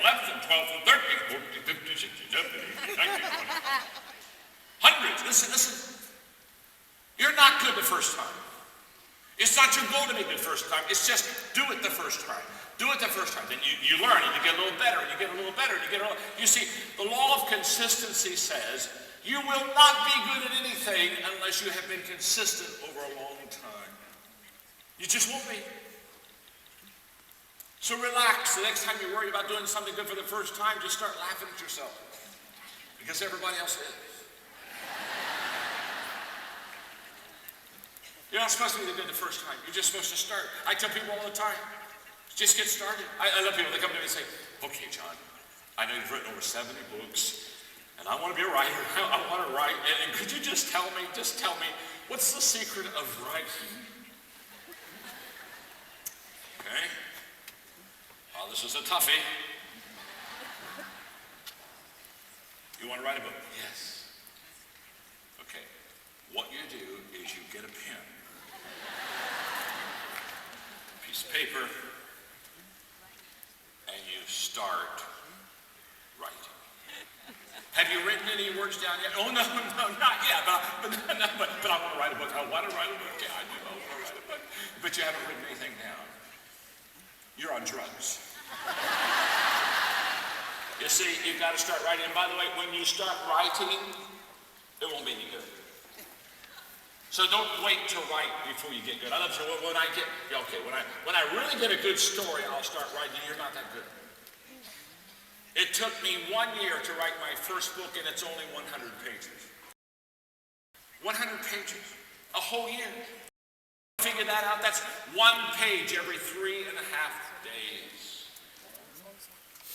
11th and 12th and 13th, 14th, 15th, 16th, 17th, 18th, 19th, 20th. Hundreds. Listen. You're not good the first time. It's not your goal to be good first time. It's just do it the first time. Do it the first time. Then you learn and you get a little better and you get a little better and you get a little... You see, the law of consistency says you will not be good at anything unless you have been consistent over a long time. You just won't be. So relax. The next time you worry about doing something good for the first time, just start laughing at yourself. Because everybody else is. You're not supposed to be good the first time. You're just supposed to start. I tell people all the time, just get started. I love people. They come to me and say, okay, John, I know you've written over 70 books, and I want to be a writer. I want to write. And could you just tell me, what's the secret of writing? Okay. Oh, this is a toughie. You want to write a book? Yes. Okay. What you do is you get a pen, piece of paper, and you start writing. Have you written any words down yet? Oh, no, not yet. But I want to write a book. I want to write a book. Yeah, I do. I want to write a book. But you haven't written anything down. You're on drugs. You see, you've got to start writing. And by the way, when you start writing, it won't be any good. So don't wait till write before you get good. I love to say, when I really get a good story, I'll start writing. You're not that good. It took me 1 year to write my first book, and it's only 100 pages. 100 pages, a whole year. Figure that out. That's 1 page every 3.5 days.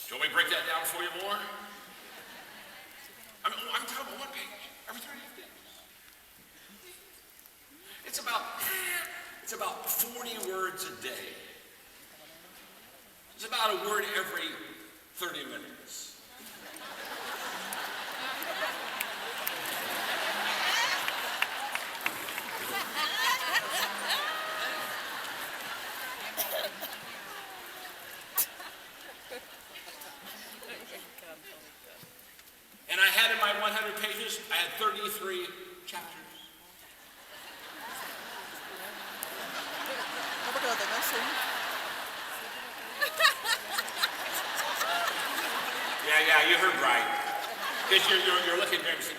Do you want me to break that down for you more? I'm talking about 1 page every 3.5 days. It's about 40 words a day. It's about a word every 30 minutes. And I had in my 100 pages, I had 33 chapters. Yeah, you heard right. Because you're looking there and saying,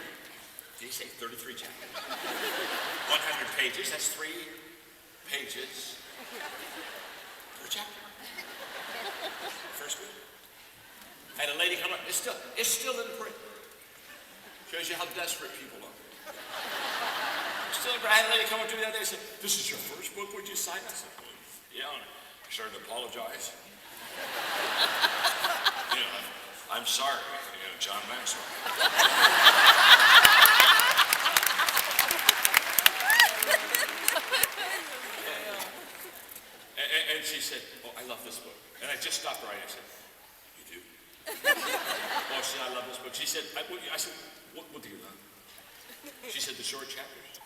did he say 33 chapters? 100 pages, that's 3 pages per chapter. First week. I had a lady come up, it's still in print. Shows you how desperate people are. I had a lady come up to me the other day and said, this is your first book, would you sign? I said, well, yeah. I started to apologize. I'm sorry, John Maxwell. And she said, oh, I love this book. And I just stopped writing. I said, you do? Oh, she said, I love this book. She said, I said, what do you love? She said, the short chapters.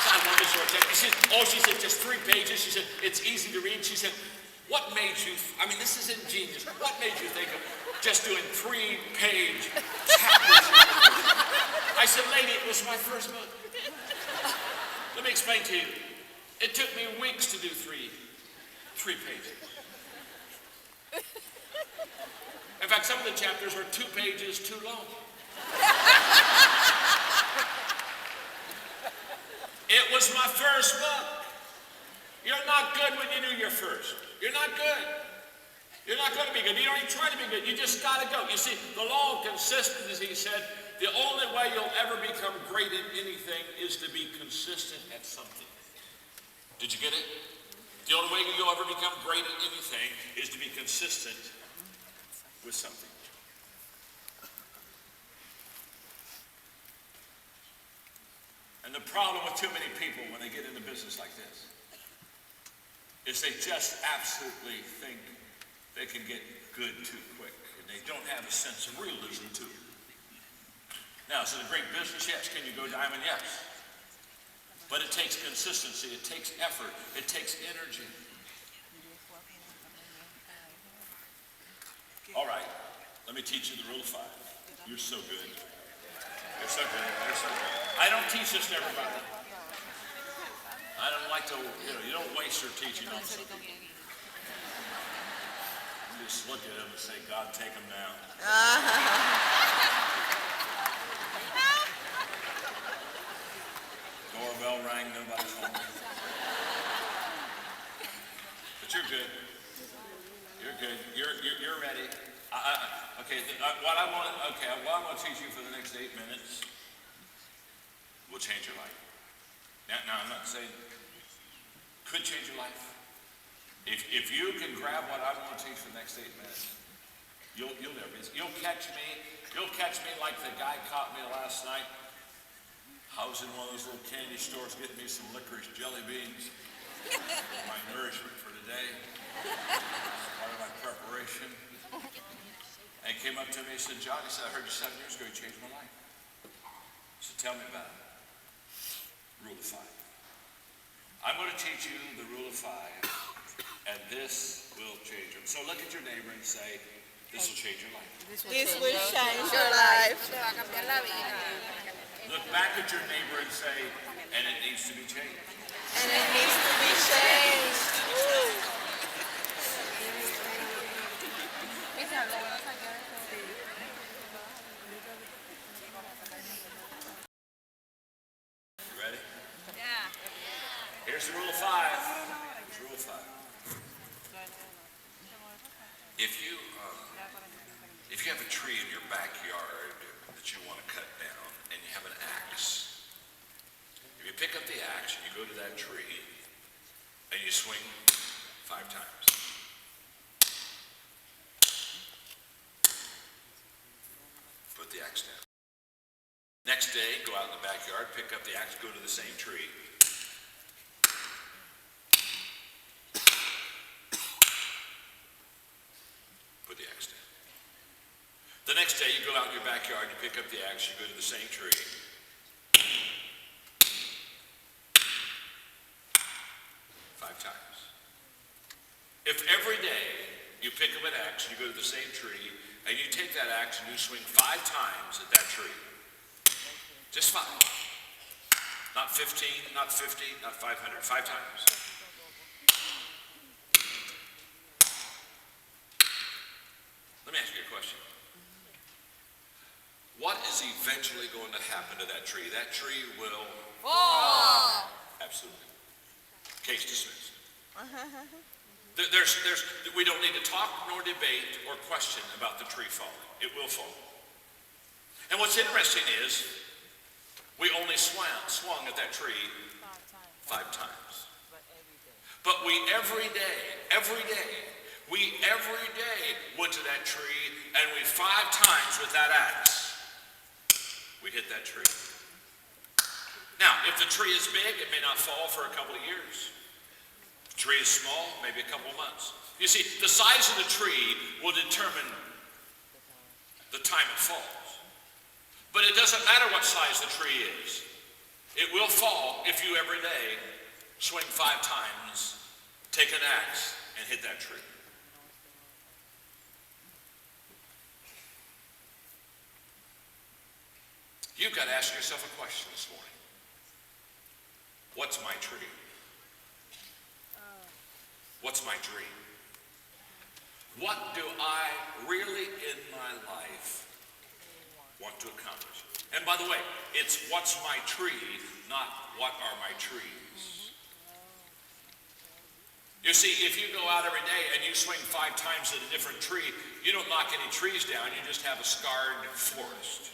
I love the short chapters. She said, just 3 pages. She said, it's easy to read. She said, what made you, this is ingenious. What made you think of just doing 3-page chapters? I said, lady, it was my first book. Let me explain to you. It took me weeks to do 3 pages. In fact, some of the chapters were 2 pages too long. It was my first book. You're not good when you do your first. You're not good. You're not going to be good. You don't even try to be good. You just got to go. You see, the law of consistency said the only way you'll ever become great at anything is to be consistent at something. Did you get it? The only way you'll ever become great at anything is to be consistent with something. And the problem with too many people when they get into business like this is they just absolutely think they can get good too quick, and they don't have a sense of realism to it. Now, is it a great business? Yes. Can you go diamond? Yes. But it takes consistency, it takes effort, it takes energy. me teach you the rule of 5. You're so good. You're so good. You're so good. I don't teach this to everybody. I don't like to, you don't waste your teaching on something. Just look at them and say, God, take them down. Doorbell rang, nobody's home. But you're good. You're good. You're ready. What I want to teach you for the next 8 minutes will change your life. Now I'm not saying could change your life. If you can grab what I want to teach for the next 8 minutes, you'll never miss. You'll catch me like the guy caught me last night. I was in one of those little candy stores getting me some licorice jelly beans. My nourishment for today. Part of my preparation. And he came up to me and said, John, he said, I heard you 7 years ago, you changed my life. He said, tell me about it. Rule of 5. I'm going to teach you the rule of 5, and this will change them. So look at your neighbor and say, this will change your life. This will change your life. Look back at your neighbor and say, and it needs to be changed. And it needs to be changed. Ready? Yeah. Here's the rule of 5. Here's the rule of 5. If you have a tree in your backyard that you want to cut down and you have an axe, if you pick up the axe and you go to that tree and you swing 5 times. Put the axe down. Next day, go out in the backyard, pick up the axe, go to the same tree. Put the axe down. The next day, you go out in your backyard, you pick up the axe, you go to the same tree. 5 times. If every day you pick up an axe, you go to the same tree, and you take that axe and you swing 5 times at that tree. Just 5. Not 15, not 50, not 500. 5 times. Let me ask you a question. What is eventually going to happen to that tree? That tree will fall. Absolutely. Case dismissed. We don't need to talk nor debate or question about the tree falling. It will fall. And what's interesting is we only swung at that tree 5 times. But we every day went to that tree and we 5 times with that axe, we hit that tree. Now, if the tree is big, it may not fall for a couple of years. If the tree is small, maybe a couple of months. You see, the size of the tree will determine the time it falls. But it doesn't matter what size the tree is. It will fall if you every day swing 5 times, take an axe, and hit that tree. You've got to ask yourself a question this morning. What's my tree? What's my dream? What do I really in my life want to accomplish? And by the way, it's what's my tree, not what are my trees. You see, if you go out every day and you swing 5 times at a different tree, you don't knock any trees down, you just have a scarred forest.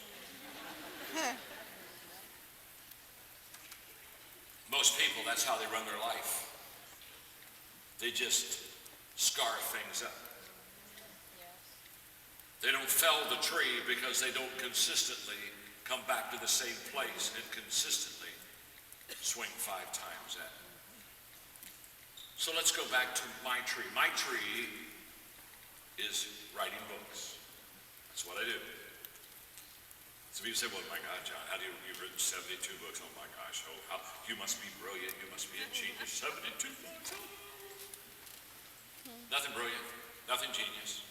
Most people, that's how they run their life. They just scar things up. They don't fell the tree because they don't consistently come back to the same place and consistently swing 5 times at it. So let's go back to my tree. My tree is writing books. That's what I do. So people say, well, my God, John, how do you've written 72 books? Oh my gosh, you must be brilliant. You must be a genius. 72 books. Nothing brilliant, nothing genius.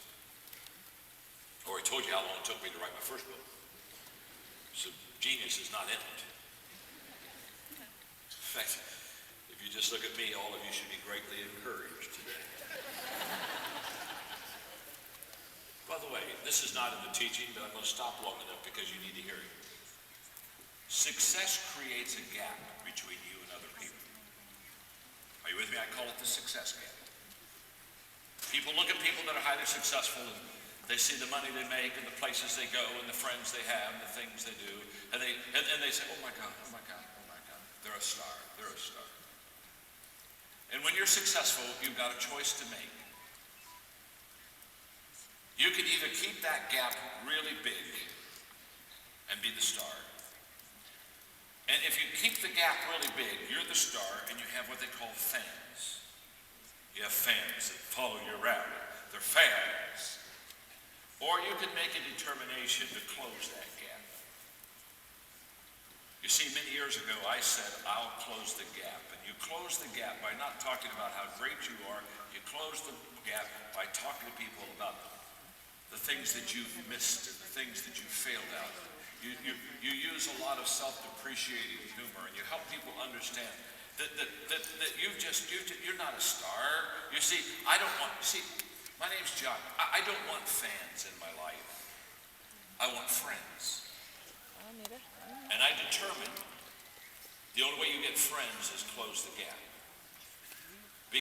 I already told you how long it took me to write my first book. So genius is not in it. In fact, if you just look at me, all of you should be greatly encouraged today. By the way, this is not in the teaching, but I'm going to stop long enough because you need to hear it. Success creates a gap between you and other people. Are you with me? I call it the success gap. People look at people that are highly successful and they see the money they make and the places they go and the friends they have and the things they do, and they say, oh my God, oh my God, oh my God, they're a star, they're a star. And when you're successful, you've got a choice to make. You can either keep that gap really big and be the star. And if you keep the gap really big, you're the star and you have what they call fans. You have fans that follow you around. They're fans. Or you can make a determination to close that gap. You see, many years ago I said, I'll close the gap. And you close the gap by not talking about how great you are. You close the gap by talking to people about the things that you've missed and the things that you failed out of. You use a lot of self-depreciating humor, and you help people understand that you're not a star. You see, my name's John. I don't want fans in my life. I want friends. And I determined the only way you get friends is close the gap.